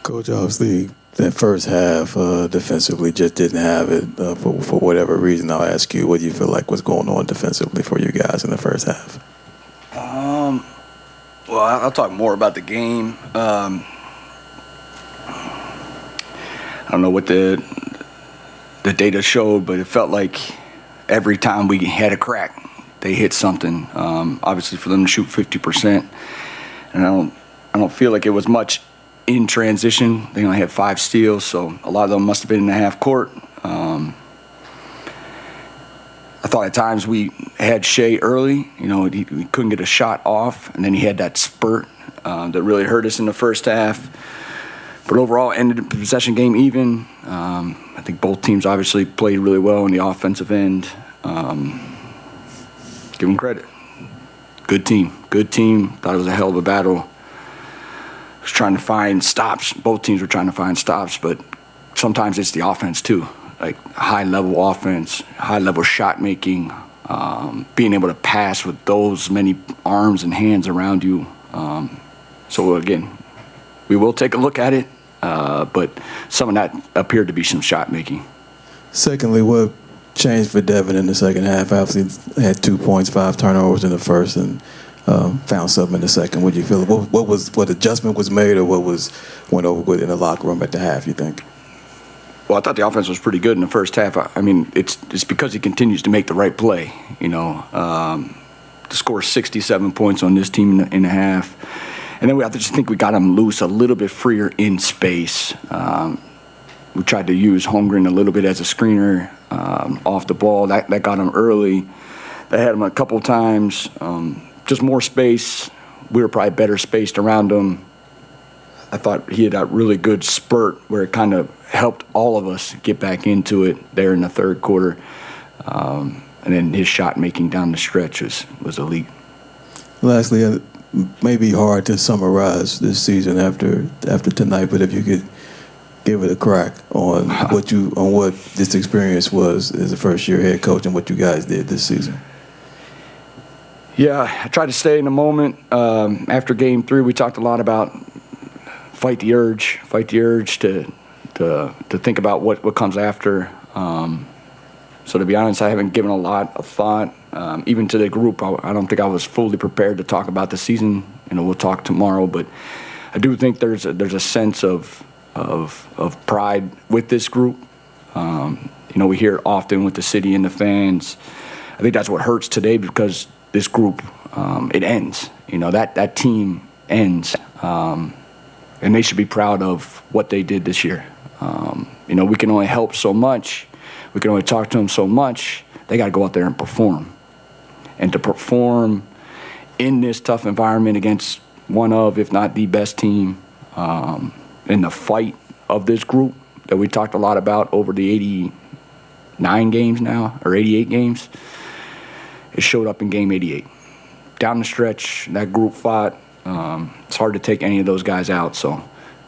Coach, obviously, that first half defensively just didn't have it for whatever reason. I'll ask you, what do you feel like was going on defensively for you guys in the first half? Well, I'll talk more about the game. I don't know what the data showed, but it felt like every time we had a crack, they hit something. Obviously, for them to shoot 50%, and I don't feel like it was much in transition. They only had 5 steals, so a lot of them must have been in the half court. I thought at times we had Shea early. He couldn't get a shot off, and then he had that spurt that really hurt us in the first half. But overall, ended the possession game even. I think both teams obviously played really well on the offensive end. Give them credit. Good team. Thought it was a hell of a battle. Was trying to find stops. Both teams were trying to find stops, but sometimes it's the offense too. Like high-level offense, high-level shot making, being able to pass with those many arms and hands around you. So again, we will take a look at it, but some of that appeared to be some shot making. Secondly, what changed for Devin in the second half? Obviously, had 2 points, 5 turnovers in the first, and found something in the second. What do you feel? What adjustment was made, or what went over good in the locker room at the half, you think? Well, I thought the offense was pretty good in the first half. I mean, it's because he continues to make the right play. To score 67 points on this team in the half, and then I just think we got him loose a little bit freer in space. We tried to use Holmgren a little bit as a screener off the ball. That got him early. That had him a couple times. Just more space. We were probably better spaced around him. I thought he had a really good spurt where it kind of helped all of us get back into it there in the third quarter. And then his shot making down the stretch was elite. Lastly, it may be hard to summarize this season after tonight, but if you could give it a crack on what this experience was as a first-year head coach and what you guys did this season. Yeah, I tried to stay in the moment. After Game 3, we talked a lot about fight the urge to think about what comes after. So to be honest, I haven't given a lot of thought, even to the group. I don't think I was fully prepared to talk about the season. We'll talk tomorrow, but I do think there's a sense of pride with this group. We hear it often with the city and the fans. I think that's what hurts today because this group, it ends. That team ends. And they should be proud of what they did this year. We can only help so much. We can only talk to them so much. They got to go out there and perform. And to perform in this tough environment against one of, if not the best team, in the fight of this group that we talked a lot about over the 89 games now, or 88 games, it showed up in game 88. Down the stretch, that group fought. It's hard to take any of those guys out, so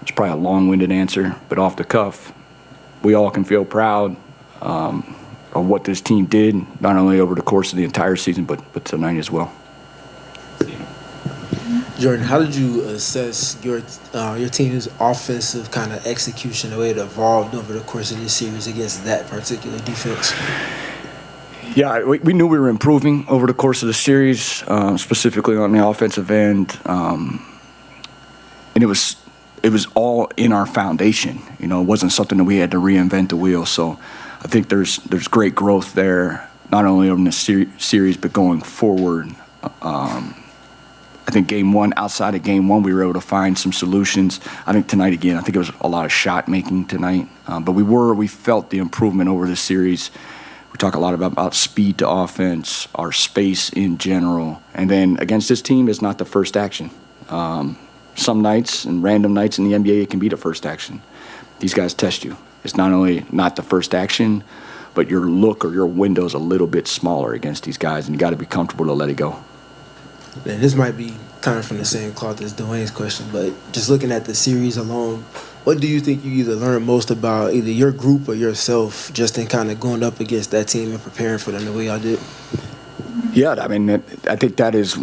it's probably a long-winded answer, but off the cuff, we all can feel proud of what this team did, not only over the course of the entire season, but tonight as well. Jordan, how did you assess your team's offensive kind of execution, the way it evolved over the course of this series against that particular defense? Yeah, we knew we were improving over the course of the series, specifically on the offensive end, and it was all in our foundation. It wasn't something that we had to reinvent the wheel. So I think there's great growth there, not only over the series but going forward. I think outside of game one, we were able to find some solutions. I think tonight again, I think it was a lot of shot making tonight, but we felt the improvement over the series. We talk a lot about speed to offense, our space in general. And then against this team, it's not the first action. Some nights and random nights in the NBA, it can be the first action. These guys test you. It's not only not the first action, but your look or your window's a little bit smaller against these guys, and you got to be comfortable to let it go. And this might be kind of from the same cloth as Dwayne's question, but just looking at the series alone, what do you think you either learned most about either your group or yourself just in kind of going up against that team and preparing for them the way y'all did? Yeah, I mean, I think that is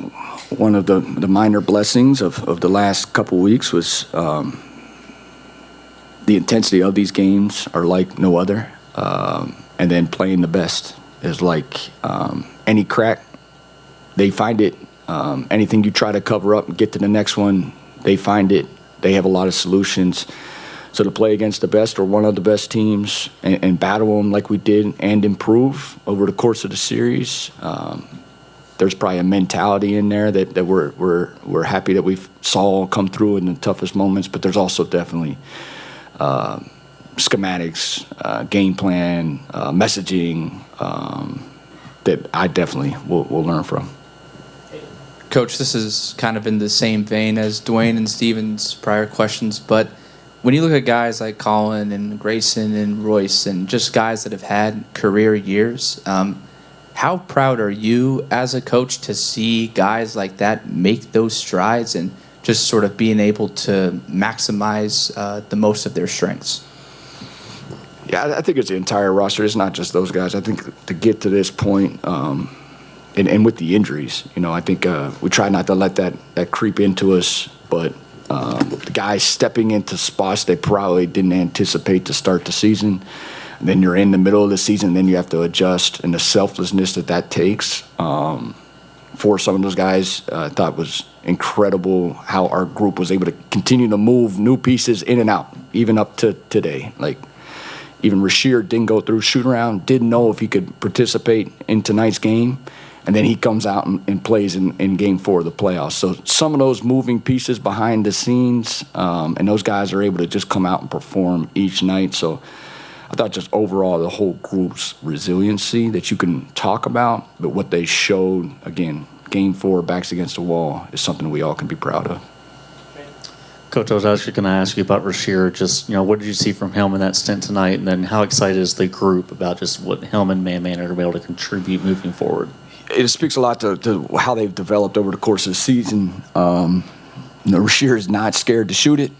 one of the minor blessings of the last couple weeks was the intensity of these games are like no other. And then playing the best is like any crack, they find it. Anything you try to cover up and get to the next one, they find it. They have a lot of solutions. So to play against the best or one of the best teams and battle them like we did and improve over the course of the series, there's probably a mentality in there that we're happy that we saw come through in the toughest moments. But there's also definitely schematics, game plan, messaging that I definitely will learn from. Coach, this is kind of in the same vein as Dwayne and Steven's prior questions, but when you look at guys like Colin and Grayson and Royce and just guys that have had career years, how proud are you as a coach to see guys like that make those strides and just sort of being able to maximize the most of their strengths? Yeah, I think it's the entire roster. It's not just those guys. I think to get to this point, and with the injuries, I think we try not to let that creep into us, but the guys stepping into spots they probably didn't anticipate to start the season. And then you're in the middle of the season, and then you have to adjust, and the selflessness that takes for some of those guys, I thought was incredible how our group was able to continue to move new pieces in and out, even up to today. Like, even Rasheer didn't go through shoot around, didn't know if he could participate in tonight's game. And then he comes out and plays in Game 4 of the playoffs. So some of those moving pieces behind the scenes, and those guys are able to just come out and perform each night. So I thought just overall the whole group's resiliency that you can talk about, but what they showed, again, Game 4, backs against the wall, is something we all can be proud of. Coach, I was actually going to ask you about Rasheer. Just, what did you see from him in that stint tonight? And then how excited is the group about just what him and Man are able to contribute moving forward? It speaks a lot to how they've developed over the course of the season. Rasheer is not scared to shoot it.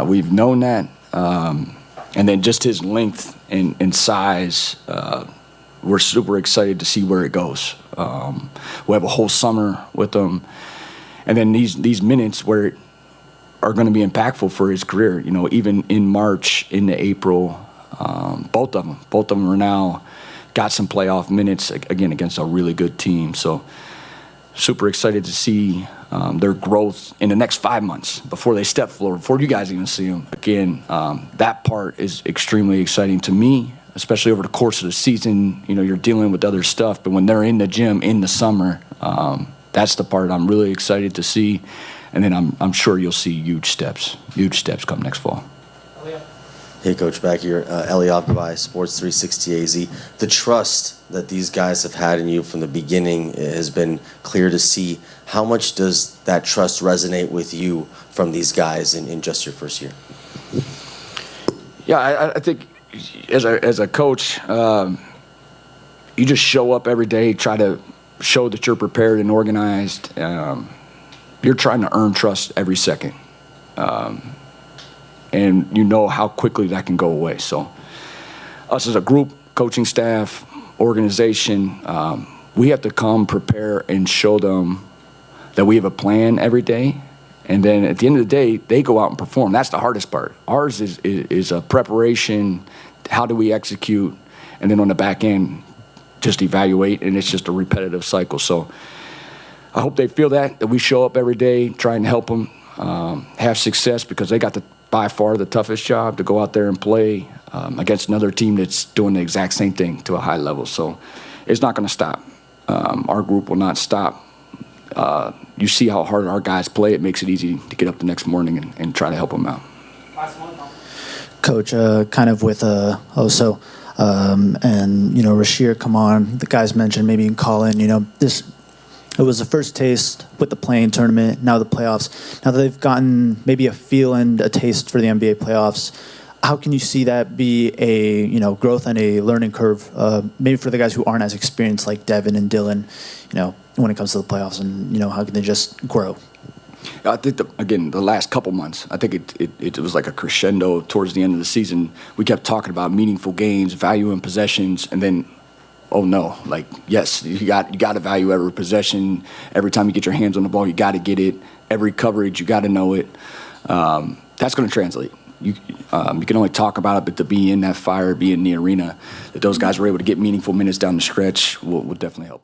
We've known that. And then just his length and size, we're super excited to see where it goes. We'll have a whole summer with him. And then these minutes where are going to be impactful for his career. Even in March, into April, both of them are now got some playoff minutes, again, against a really good team. So super excited to see their growth in the next 5 months before they step forward, before you guys even see them. Again, that part is extremely exciting to me, especially over the course of the season. You're dealing with other stuff, but when they're in the gym in the summer, that's the part I'm really excited to see. And then I'm sure you'll see huge steps come next fall. Hey, Coach, back here. Eliab by Sports 360 AZ. The trust that these guys have had in you from the beginning has been clear to see. How much does that trust resonate with you from these guys in just your first year? Yeah, I think as a coach, you just show up every day, try to show that you're prepared and organized. You're trying to earn trust every second. And you know how quickly that can go away. So us as a group, coaching staff, organization, we have to come prepare and show them that we have a plan every day. And then at the end of the day, they go out and perform. That's the hardest part. Ours is a preparation. How do we execute? And then on the back end, just evaluate. And it's just a repetitive cycle. So I hope they feel that we show up every day trying to help them have success, because they got by far the toughest job to go out there and play against another team that's doing the exact same thing to a high level. So it's not going to stop. Our group will not stop. You see how hard our guys play. It makes it easy to get up the next morning and try to help them out. Coach, kind of with Oso and, Rasheer, come on. The guys mentioned maybe in Colin, it was the first taste with the playing tournament, now the playoffs. Now that they've gotten maybe a feel and a taste for the NBA playoffs, how can you see that be a growth and a learning curve, maybe for the guys who aren't as experienced like Devin and Dylan, when it comes to the playoffs, and how can they just grow? I think the last couple months, I think it was like a crescendo towards the end of the season. We kept talking about meaningful games, value in possessions, and then, oh no, yes, you got to value every possession. Every time you get your hands on the ball, you got to get it. Every coverage, you got to know it. That's going to translate. you can only talk about it, but to be in that fire, be in the arena, that those guys were able to get meaningful minutes down the stretch will definitely help.